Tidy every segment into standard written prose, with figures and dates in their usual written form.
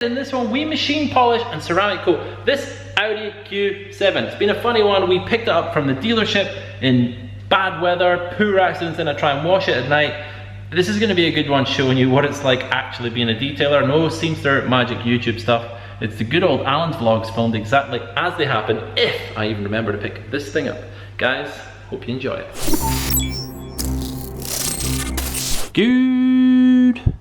In this one, we machine polish and ceramic coat this Audi Q7. It's been a funny one. We picked it up from the dealership in bad weather, poor accidents, and I try and wash it at night. This is going to be a good one showing you what it's like actually being a detailer. No Seamster magic YouTube stuff. It's the good old Alan's vlogs filmed exactly as they happen, if I even remember to pick this thing up. Guys, hope you enjoy it. Good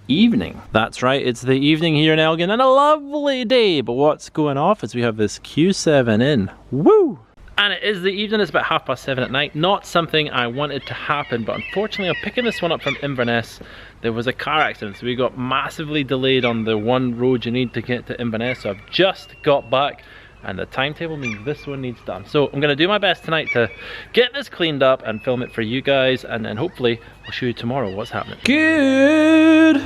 evening. That's right, it's the evening here in Elgin and a lovely day, but what's going off is we have this Q7 in. Woo! And it is the evening, it's about 7:30 at night. Not something I wanted to happen, but unfortunately I'm picking this one up from Inverness. There was a car accident, so we got massively delayed on the one road you need to get to Inverness, so I've just got back and the timetable means this one needs done. So I'm gonna do my best tonight to get this cleaned up and film it for you guys, and then hopefully I'll show you tomorrow what's happening. Good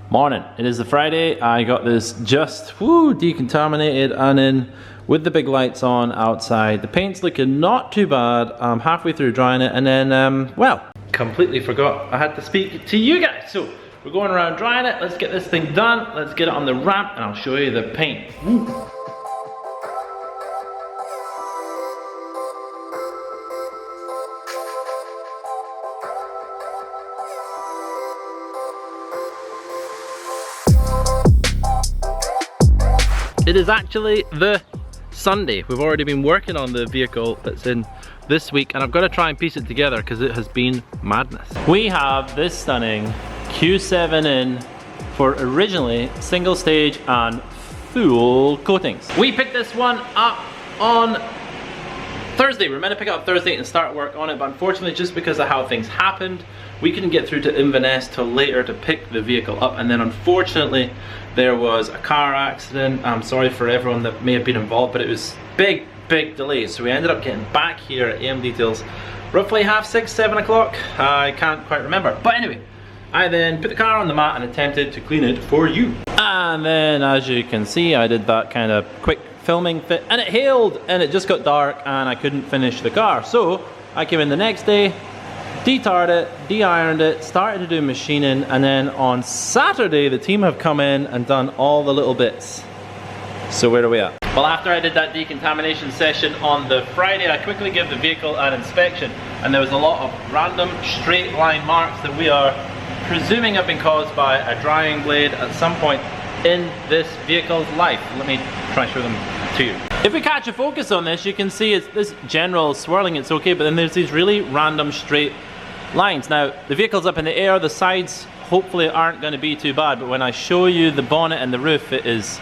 morning. It is the Friday. I got this just decontaminated and in with the big lights on outside. The paint's looking not too bad. I'm halfway through drying it and then, well, completely forgot I had to speak to you guys. So we're going around drying it. Let's get this thing done. Let's get it on the ramp and I'll show you the paint. Woo. It is actually the Sunday. We've already been working on the vehicle that's in this week and I've got to try and piece it together because it has been madness. We have this stunning Q7 in for originally single stage and full coatings. We picked this one up on Thursday. We were meant to pick it up Thursday and start work on it, but unfortunately just because of how things happened, we couldn't get through to Inverness till later to pick the vehicle up, and then unfortunately there was a car accident. I'm sorry for everyone that may have been involved, but it was big delays, so we ended up getting back here at Amdetails roughly 6:30, 7 o'clock. I can't quite remember, but anyway, I then put the car on the mat and attempted to clean it for you. And then as you can see, I did that kind of quick filming fit and it hailed and it just got dark and I couldn't finish the car. So I came in the next day, de-tarred it, de-ironed it, started to do machining, and then on Saturday the team have come in and done all the little bits. So where are we at? Well, after I did that decontamination session on the Friday, I quickly gave the vehicle an inspection and there was a lot of random straight line marks that we are presuming have been caused by a drying blade at some point in this vehicle's life. Let me try and show them to you. If we catch a focus on this, you can see it's this general swirling, it's okay, but then there's these really random straight lines. Now, the vehicle's up in the air, the sides hopefully aren't going to be too bad, but when I show you the bonnet and the roof, it's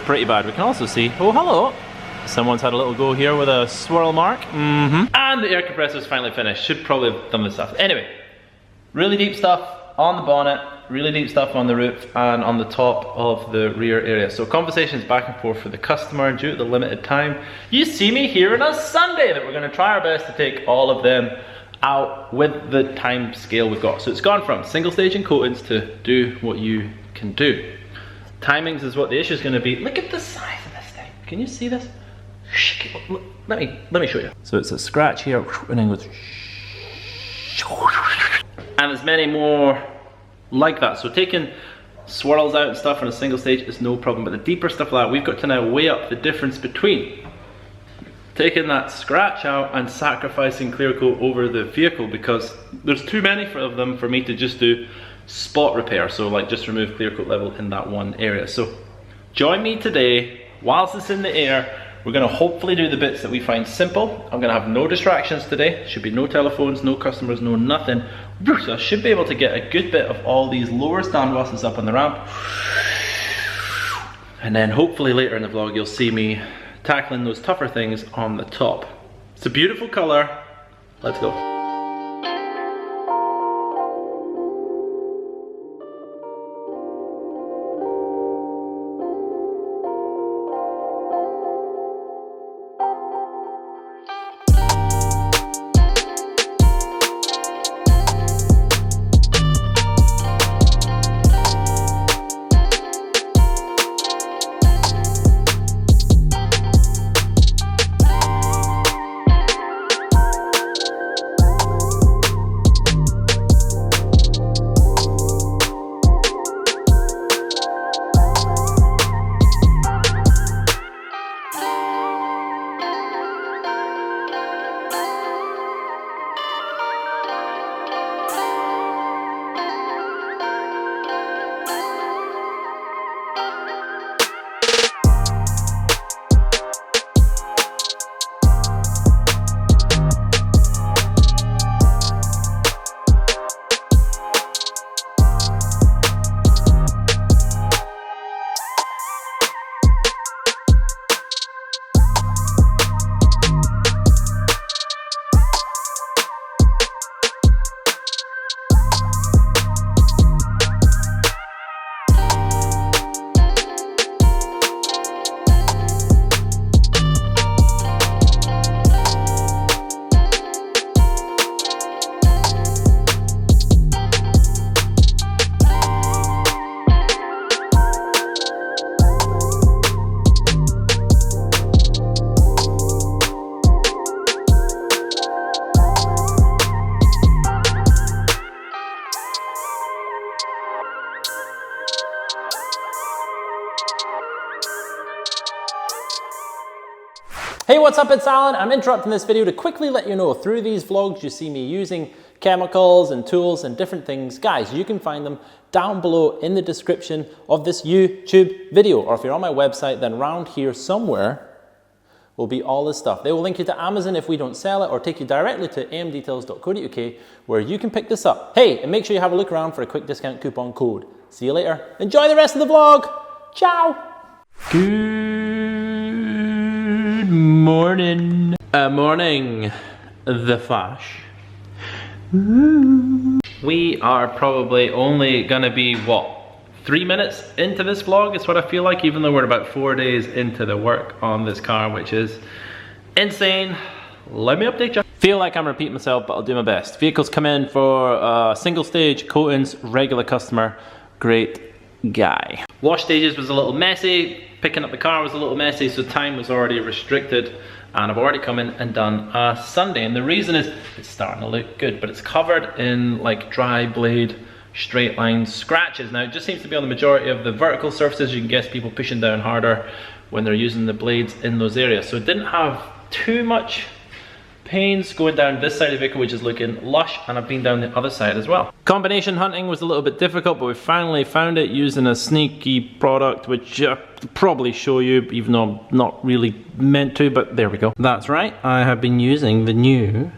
pretty bad. We can also see, oh hello, someone's had a little go here with a swirl mark. And the air compressor's finally finished. Should probably have done this stuff. Anyway, really deep stuff on the bonnet, really deep stuff on the roof and on the top of the rear area. So conversations back and forth for the customer due to the limited time. You see me here on a Sunday that we're going to try our best to take all of them out with the time scale we've got. So it's gone from single stage and coatings to do what you can do. Timings is what the issue is going to be. Look at the size of this thing. Can you see this? Let me show you. So it's a scratch here and then goes. And there's many more like that. So taking swirls out and stuff on a single stage is no problem, but the deeper stuff like that, we've got to now weigh up the difference between taking that scratch out and sacrificing clear coat over the vehicle, because there's too many of them for me to just do spot repair. So like just remove clear coat level in that one area. So join me today whilst it's in the air. We're going to hopefully do the bits that we find simple. I'm going to have no distractions today. Should be no telephones, no customers, no nothing. So I should be able to get a good bit of all these lower stand buses up on the ramp. And then hopefully later in the vlog you'll see me tackling those tougher things on the top. It's a beautiful color. Let's go. Hey, what's up? It's Alan. I'm interrupting this video to quickly let you know through these vlogs you see me using chemicals and tools and different things. Guys, you can find them down below in the description of this YouTube video. Or if you're on my website, then around here somewhere will be all this stuff. They will link you to Amazon if we don't sell it, or take you directly to amdetails.co.uk where you can pick this up. Hey, and make sure you have a look around for a quick discount coupon code. See you later. Enjoy the rest of the vlog. Ciao. Good morning. Morning, the Fash. We are probably only gonna be, what, 3 minutes into this vlog is what I feel like, even though we're about 4 days into the work on this car, which is insane. Let me update you. Feel like I'm repeating myself, but I'll do my best. Vehicles come in for single stage coatings, regular customer, great guy. Wash stages was a little messy, picking up the car was a little messy, so time was already restricted, and I've already come in and done a Sunday. And the reason is it's starting to look good, but it's covered in like dry blade, straight line scratches. Now it just seems to be on the majority of the vertical surfaces. You can guess people pushing down harder when they're using the blades in those areas. So it didn't have too much pains going down this side of the vehicle, which is looking lush, and I've been down the other side as well. Combination hunting was a little bit difficult, but we finally found it using a sneaky product, which I'll probably show you, even though I'm not really meant to, but there we go. That's right, I have been using the new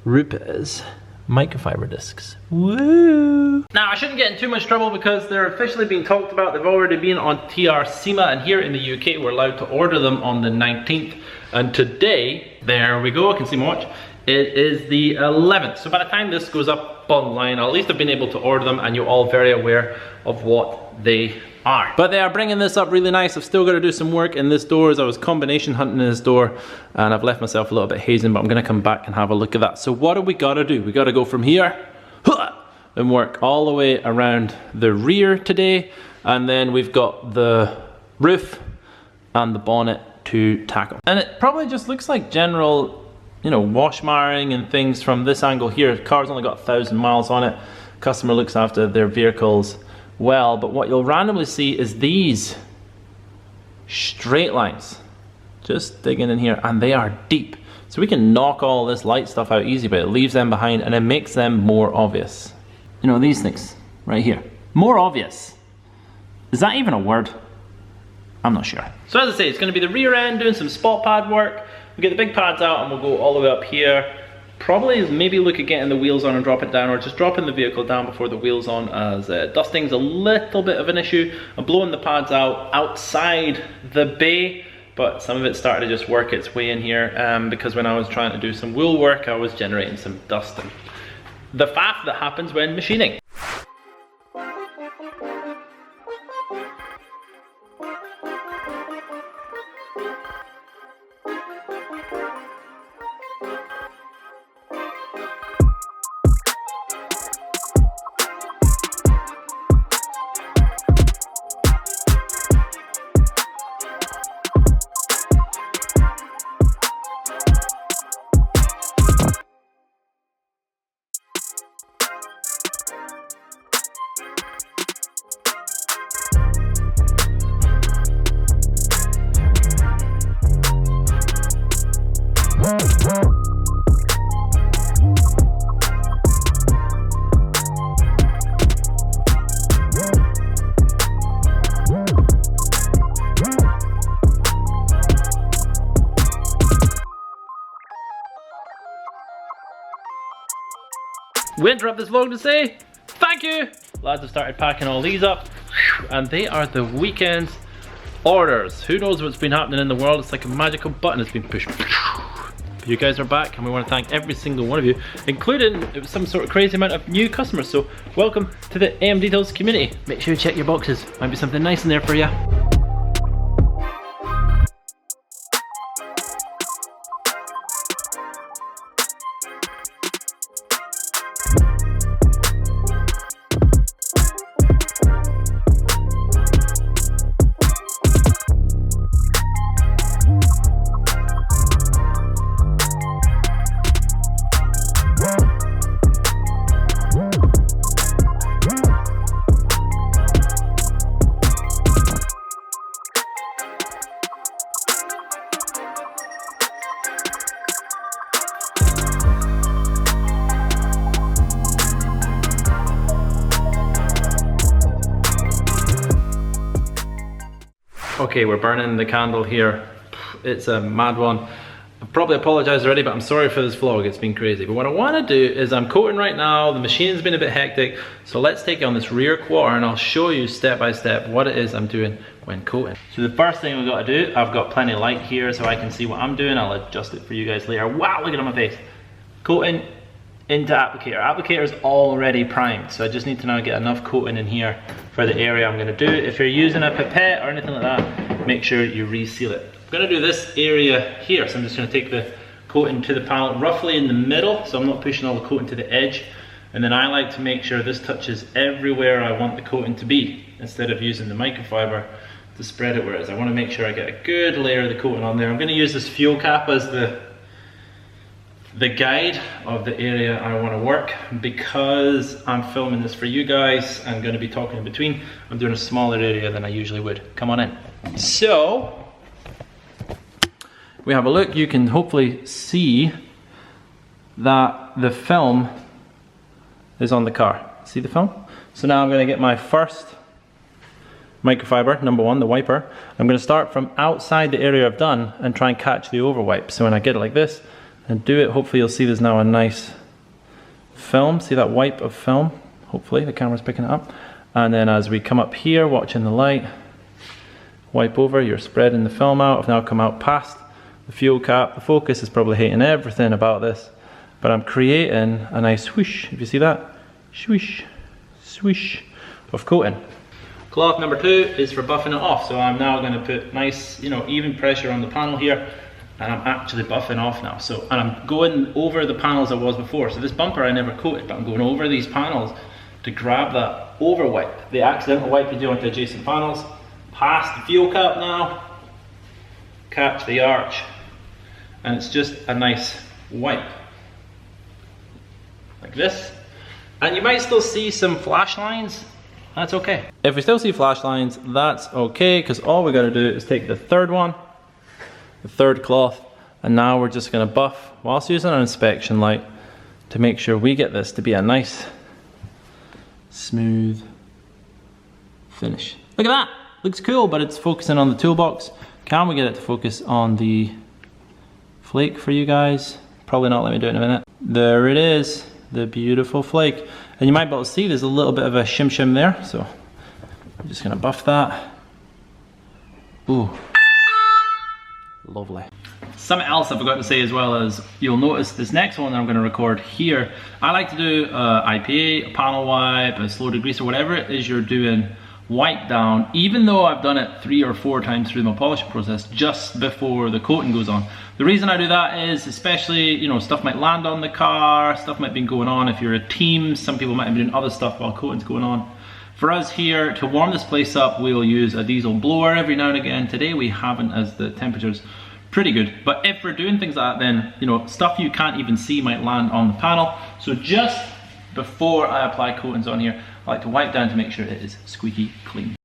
RUPES microfiber discs. Woo! Now I shouldn't get in too much trouble because they're officially being talked about. They've already been on TR SEMA, and here in the UK we're allowed to order them on the 19th. And today, there we go, I can see my watch, it is the 11th. So by the time this goes up online, I'll at least have been able to order them, and you're all very aware of what they are. But they are bringing this up really nice. I've still got to do some work in this door, as I was combination hunting in this door, and I've left myself a little bit hazing, but I'm gonna come back and have a look at that. So what do we gotta do? We gotta go from here and work all the way around the rear today, and then we've got the roof and the bonnet to tackle. And it probably just looks like general, you know, wash marring and things from this angle here. The car's only got 1,000 miles on it. Customer looks after their vehicles well, but what you'll randomly see is these straight lines just digging in here, and they are deep. So we can knock all this light stuff out easy, but it leaves them behind and it makes them more obvious. You know, these things right here, more obvious. Is that even a word? I'm not sure. So as I say, it's going to be the rear end doing some spot pad work. We'll get the big pads out and we'll go all the way up here. Probably maybe look at getting the wheels on and drop it down, or just dropping the vehicle down before the wheels on, as dusting's a little bit of an issue. I'm blowing the pads out outside the bay, but some of it started to just work its way in here because when I was trying to do some wheel work, I was generating some dust and the faff that happens when machining. We interrupt this vlog to say thank you. Lads have started packing all these up, and they are the weekend's orders. Who knows what's been happening in the world? It's like a magical button has been pushed. You guys are back, and we want to thank every single one of you, including some sort of crazy amount of new customers. So welcome to the Amdetails community. Make sure you check your boxes. Might be something nice in there for you. Okay, we're burning the candle here. It's a mad one. I've probably apologized already, but I'm sorry for this vlog, it's been crazy. But what I want to do is I'm coating right now, the machine's been a bit hectic, so let's take it on this rear quarter and I'll show you step by step what it is I'm doing when coating. So the first thing we've got to do, I've got plenty of light here so I can see what I'm doing. I'll adjust it for you guys later. Wow, look at it on my face. Coating into applicator. Applicator is already primed, so I just need to now get enough coating in here for the area I'm going to do. If you're using a pipette or anything like that, make sure you reseal it. I'm going to do this area here, so I'm just going to take the coating to the panel roughly in the middle, so I'm not pushing all the coating to the edge. And then I like to make sure this touches everywhere I want the coating to be, instead of using the microfiber to spread it where it is. I want to make sure I get a good layer of the coating on there. I'm going to use this fuel cap as the guide of the area I want to work. Because I'm filming this for you guys, I'm going to be talking in between. I'm doing a smaller area than I usually would. Come on in. So we have a look. You can hopefully see that the film is on the car. See the film? So now I'm going to get my first microfiber, number one, the wiper. I'm going to start from outside the area I've done and try and catch the overwipe. So when I get it like this and do it, hopefully you'll see there's now a nice film. See that wipe of film? Hopefully the camera's picking it up. And then as we come up here, watching the light, wipe over, you're spreading the film out. I've now come out past the fuel cap. The focus is probably hating everything about this, but I'm creating a nice swoosh. If you see that, swoosh, swoosh of coating. Cloth number 2 is for buffing it off. So I'm now going to put nice, even pressure on the panel here, and I'm actually buffing off now. So, and I'm going over the panels I was before. So this bumper I never coated, but I'm going over these panels to grab that over wipe, the accidental wipe you do onto adjacent panels. Past the fuel cap now, catch the arch, and it's just a nice wipe like this. And you might still see some flash lines. That's okay. If we still see flash lines, that's okay, because all we got to do is take the third one, the third cloth, and now we're just going to buff whilst using an inspection light to make sure we get this to be a nice smooth finish. Look at that, looks cool, but it's focusing on the toolbox. Can we get it to focus on the flake for you guys? Probably not, let me do it in a minute. There it is, the beautiful flake. And you might be able to see there's a little bit of a shim there, so I'm just gonna buff that. Ooh, lovely. Something else I forgot to say as well is, you'll notice this next one that I'm gonna record here, I like to do IPA, a panel wipe, a slow degreaser, whatever it is you're doing, wipe down, even though I've done it 3 or 4 times through my polishing process just before the coating goes on. The reason I do that is, especially, stuff might land on the car, stuff might be going on if you're a team, some people might be doing other stuff while coating's going on. For us here, to warm this place up, we'll use a diesel blower every now and again. Today we haven't, as the temperature's pretty good. But if we're doing things like that, then, stuff you can't even see might land on the panel. So just before I apply coatings on here, I like to wipe down to make sure it is squeaky clean.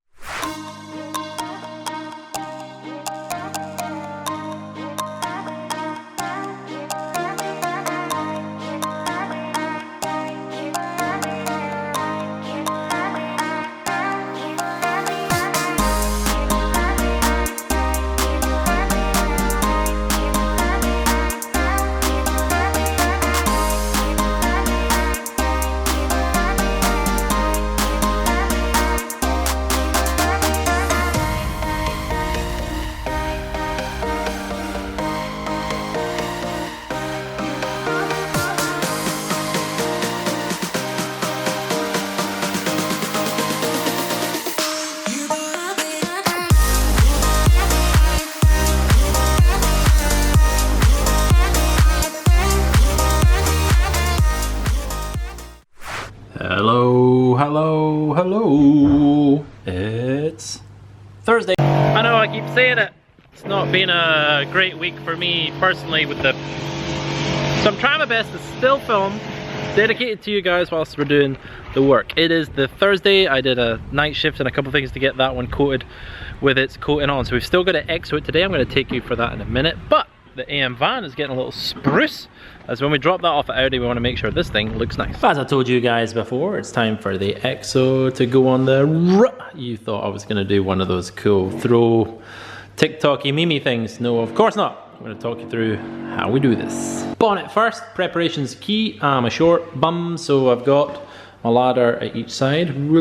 Hello, it's Thursday. I know I keep saying it, it's not been a great week for me personally with the, so I'm trying my best to still film, dedicated to you guys whilst we're doing the work. It is the Thursday, I did a night shift and a couple of things to get that one coated with its coating on, so we've still got to EXO it today. I'm going to take you for that in a minute, but the AM van is getting a little spruce, as when we drop that off at Audi, we want to make sure this thing looks nice. As I told you guys before, it's time for the EXO to go on the You thought I was going to do one of those cool throw TikTok-y meme things. No, of course not. I'm going to talk you through how we do this. Bonnet first, preparation's key. I'm a short bum, so I've got my ladder at each side. And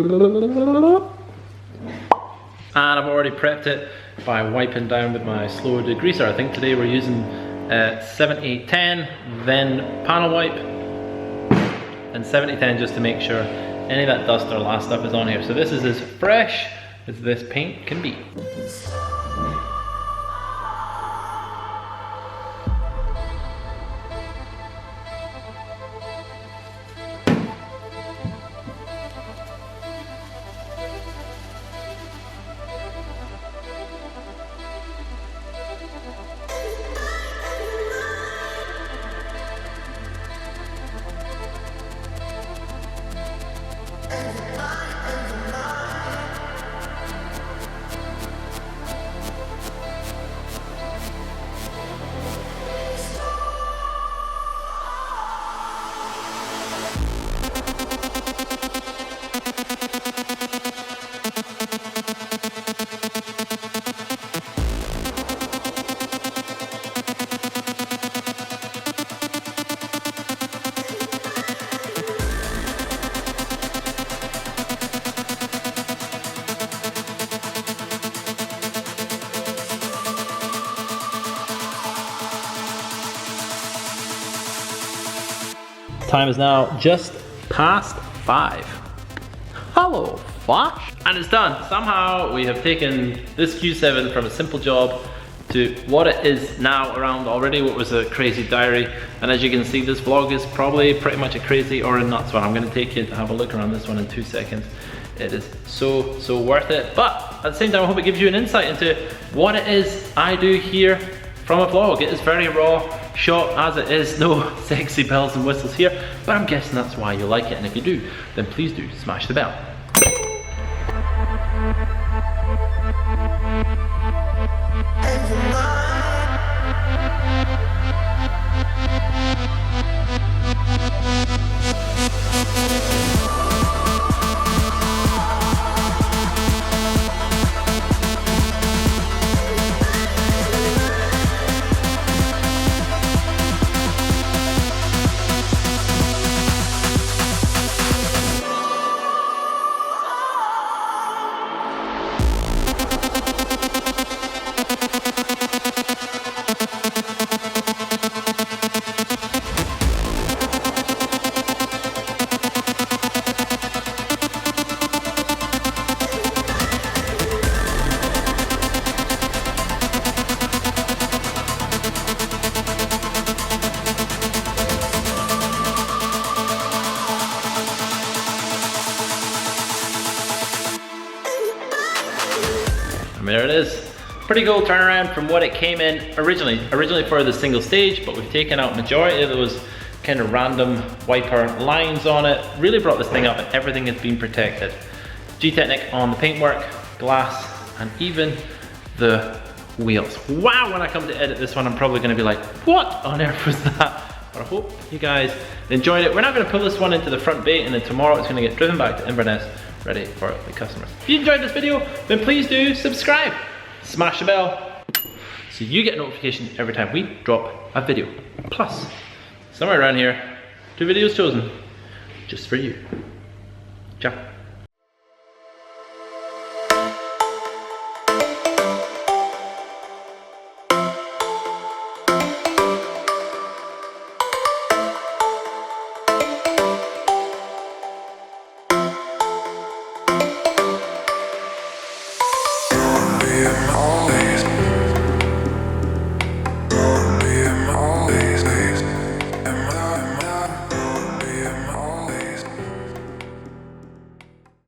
I've already prepped it by wiping down with my slow degreaser. I think today we're using 7010, then panel wipe, and 7010 just to make sure any of that dust or last stuff is on here. So this is as fresh as this paint can be. Time is now just past 5. Hello, Flash. And it's done. Somehow we have taken this Q7 from a simple job to what it is now around already, what was a crazy diary. And as you can see, this vlog is probably pretty much a crazy or a nuts one. I'm gonna take you to have a look around this one in 2 seconds. It is so worth it. But at the same time, I hope it gives you an insight into what it is I do here from a vlog. It is very raw, shot as it is, no sexy bells and whistles here, but I'm guessing that's why you like it, and if you do, then please do smash the bell. I mean, there it is. Pretty cool turnaround from what it came in originally for the single stage, but we've taken out majority of those kind of random wiper lines on it. Really brought this thing up, and everything has been protected. Gtechniq on the paintwork, glass, and even the wheels. Wow, when I come to edit this one, I'm probably gonna be like, what on earth was that? But I hope you guys enjoyed it. We're now gonna pull this one into the front bay, and then tomorrow it's gonna get driven back to Inverness, ready for the customers. If you enjoyed this video, then please do subscribe. Smash the bell so you get a notification every time we drop a video. Plus, somewhere around here, 2 videos chosen just for you. Ciao.